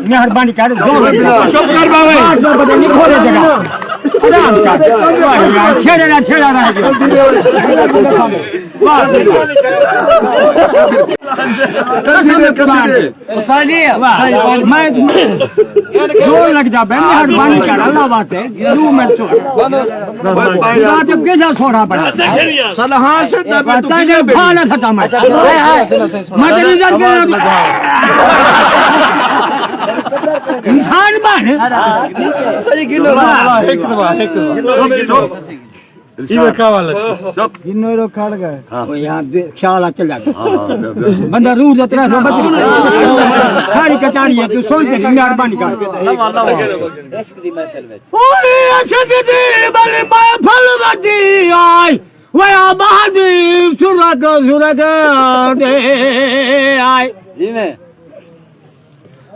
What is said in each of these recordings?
मेहरबानी कर चुप कर बाबा नहीं खोले जगह आराम कर छेड़ा रहा मैं जोर लग जा मेहरबानी कर अल्लाह बात है 2 मिनट कैसा छोड़ा पड़ा इंसान बन सही किलो यहाँ ख्याल चला बंदा रूह जतरा सारी कचारी है तू सोच के मेहरबानी कर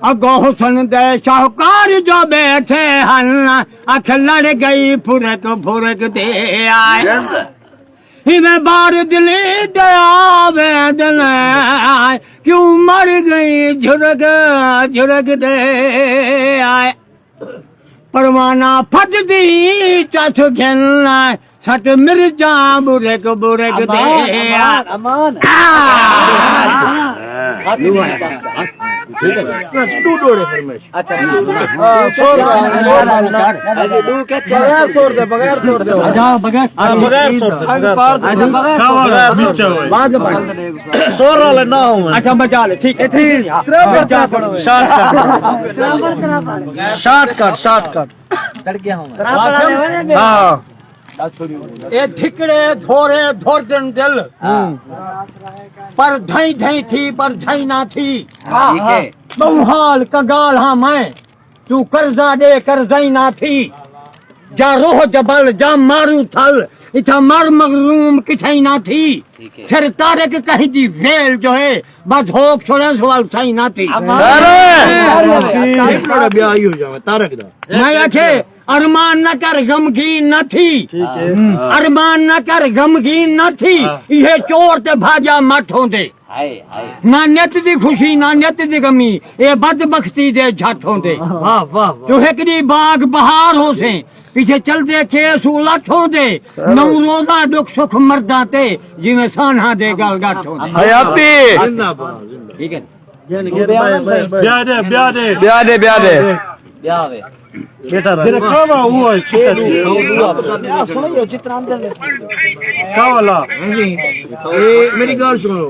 अगो हुसन दे शाहूकार जो बैठे हन अख लड़ गई फुरक फुरक दे आए इन्हें बार दिली दया वेदन क्यों मर गई झुरक झुरक दे आए परवाना फट दी चथ खेलना सट मिर्जा बुरक बुरक दे अमान अच्छा अच्छा बचा ले ठीक है शॉर्टकट ए धिकड़े धोरे धोर दिन दिल पर धई धई थी पर धई ना थी बहुहाल कगाल हाँ मैं तू कर्जा दे कर्जई ना थी जा रोह जबल जा मारू थल इथा मर मगरूम किठई ना थी सिर तारे के कहीं दी वेल जो है बस होप छोड़े सवाल सही ना थी मैं आखे अरमान न कर गमगीन न थी अरमान न कर गमगीन न थी ये चोर ते भाजा मठ होंदे ना नित दी खुशी ना नित दी गमी ये बदबख्ती दे झट होंदे जो एकड़ी बाग बहार हो से पीछे चलते खेस उलट होंदे नौ रोजा दुख सुख मर्दा ते जिवें साना दे गल गठ होंदे हयाती ठीक है ब्याह दे बेटा खावा हुआ सुनो चित्र खावाला मेरी गल सुनो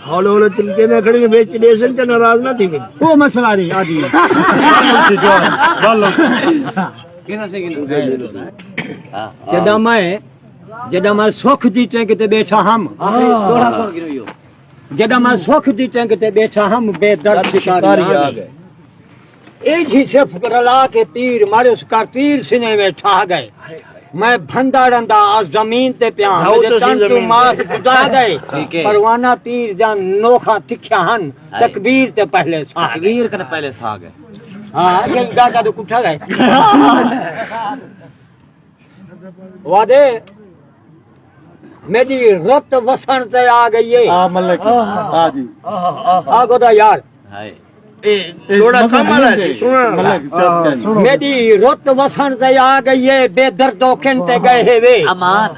हौले हौले तिनके ने खड़ी बेच देसन ते नाराज ना थी वो मसला नहीं आदि जदा मैं सुख दी टैंक ते बैठा हम जदा मैं सुख दी टैंक ते बैठा हम बेदर्द शिकारी आ गए एक ही से फुकरला के तीर मारे उसका तीर सीने में ठा गए मैं भंदा रंदा आज जमीन ते प्या तू मास खुदा गए परवाना तीर जान नोखा तिख्या हन तकबीर ते पहले सा गए हाँ ये डाका तो कुठा गए वादे मेरी रत वसन ते आ गई है मलक हां जी आ गोदा यार मेरी रुत वसन से आ गई है बेदर्दो खिनते गए है वे अमान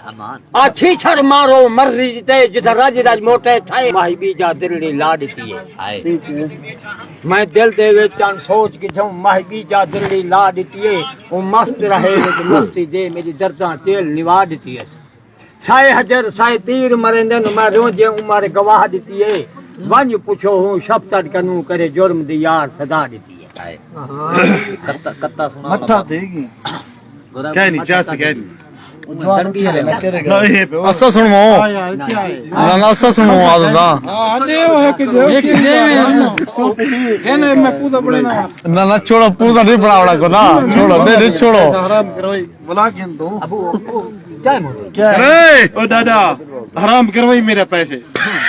अच्छी छर मारो मर्जी ते जिथा राज मोटे ठाए माही बीजा दिल्ली लाडती है मैं दिल दे विचान सोच की जाऊं माही बीजा दिल्ली लाडती है वो मस्त रहे मस्ती दे मेरी दर्दा चेल निवाडती है साए हजर साए तीर मरेंदे मैं रोजे उमारे गवाह दी है वंज पुछो हूँ शब्द कनू करे जुर्म दी यार सदा दी है कत्ता सुना मठा देगी कहनी चास कहनी असा सुनो ना असा सुनो आदा आने हो है कि एने मैं पूदा बड़े ना छोड़ो पूदा नहीं पड़ावड़ा को ना छोड़ो नहीं छोड़ो हराम करवाई बुला के दो अबू क्या रे ओ दादा हराम करवाई मेरे पैसे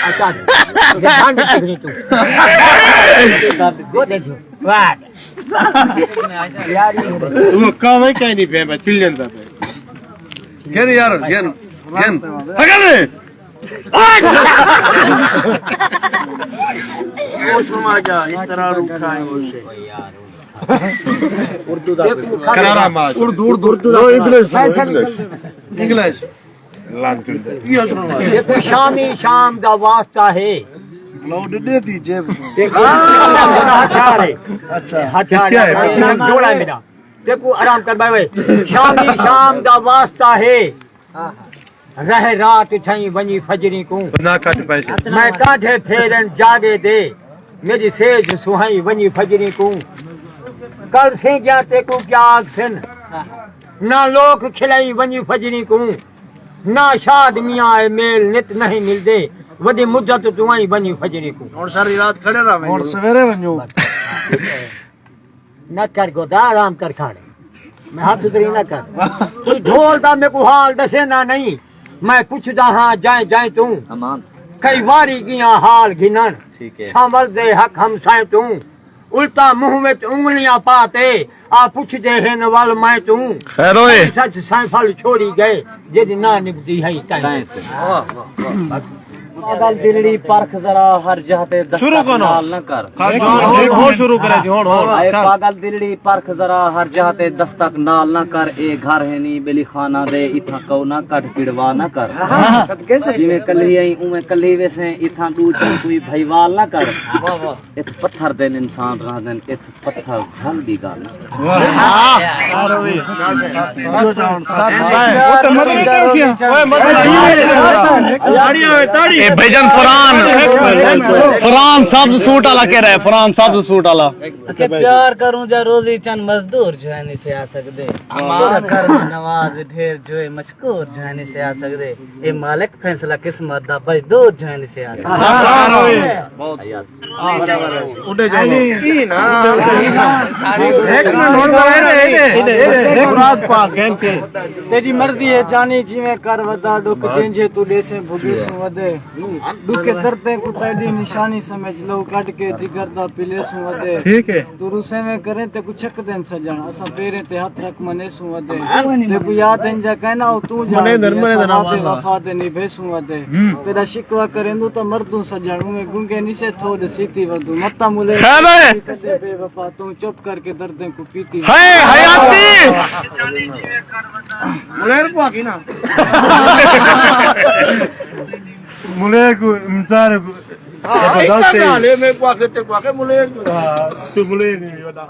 अच्छा ध्यान रखनी तू वो देखो वाह यार वो काम है क्या नहीं पे मैं चिल्लन था गेन यार गेन अगले मौसम आ गया इस तरह रूठा है उसे उर्दू दा करारा माज उर्दू इंग्लिश ये सुनो देखो शामी शाम दा वास्ता है लोड दे दीजिए देखो हथियार है अच्छा हथियार है जोड़ा है मेरा देखो आराम कर भाई शामी शाम दा वास्ता है रह रात छई वनी फजरी को ना कट पैसे मैं काठे फेरन जागे दे मेरी सेज सुहाई वनी फजरी को कल से जाते को क्या आखन ना लोग खिलाई वनी फजरी को ना शाद मियाँ मेल नित नहीं मिलते वडी मुद्दत तुआई वनी फजरी को और सारी रात खड़े रहा और सवेरे वञो न कर गोदा आराम कर खाने मैं हाथ उतरी न कर कोई ढोल दा मेरे को हाल दसे ना नहीं मैं पूछदा हाँ जाए जाए तू कई वारी गिया हाल घिनन संभल दे हक हम साए तू उल्टा मुंह में उंगलियां पाते आ पूछ दे है नवल मैं तू खैर ओए सच साइफल छोड़ी गए जेदी ना निभदी है चाहे पागल दिलड़ी परख जरा हर जहते शुरू करो न कर हो शुरू करे जी हो आए पागल दिलड़ी परख जरा हर जहते दस्तक नाल न कर ए घर है नी बेली खाना दे इथा कौ ना कट पिड़वा न कर जिਵੇਂ कल्ही आई उमे कल्ही वैसे इथा दू कोई भईवाल न कर इत पत्थर देन इंसान रह देन इत पत्थर घल भी गाल भाईजान फरहान सब्ज सूट वाला कह रहा है फरहान सब्ज सूट वाला के प्यार करूं जा रोजी चंद मजदूर जो है नहीं से आ सकते अमान कर नवाज ढेर जो है मशकूर जो है नहीं से आ सकते ये मालिक फैसला किस्मत दा मजदूर जो है नहीं से आ सकते उठे जाओ की ना एक ना नोट बनाए एक रात पा कैंचे तेरी मर्जी है जानी जिਵੇਂ कर वदा दुख चेंजे तू देसे भुगी सु वदे दुखे करते को तेरी निशानी समझ लो कट के जिगर दा पिले सु वदे ठीक है तू रुसे में करे ते कुछ छक देन सजण असा पेरे ते हाथ रख मने सु वदे ते को याद इंजा कहना तू जा वफा दे निभे सु वदे तेरा शिकवा करेंदू तो मर्दू सजण में गुंगे निसे थोड़ सीती वदू मत्ता मुले कदे बेवफा तू चुप करके दर्दे को पीती है हयाती मुलेर को आकी ना मुले को इंतजार को हां एक गाले में को आके ते को आके मुलेर को तू मुले नहीं बता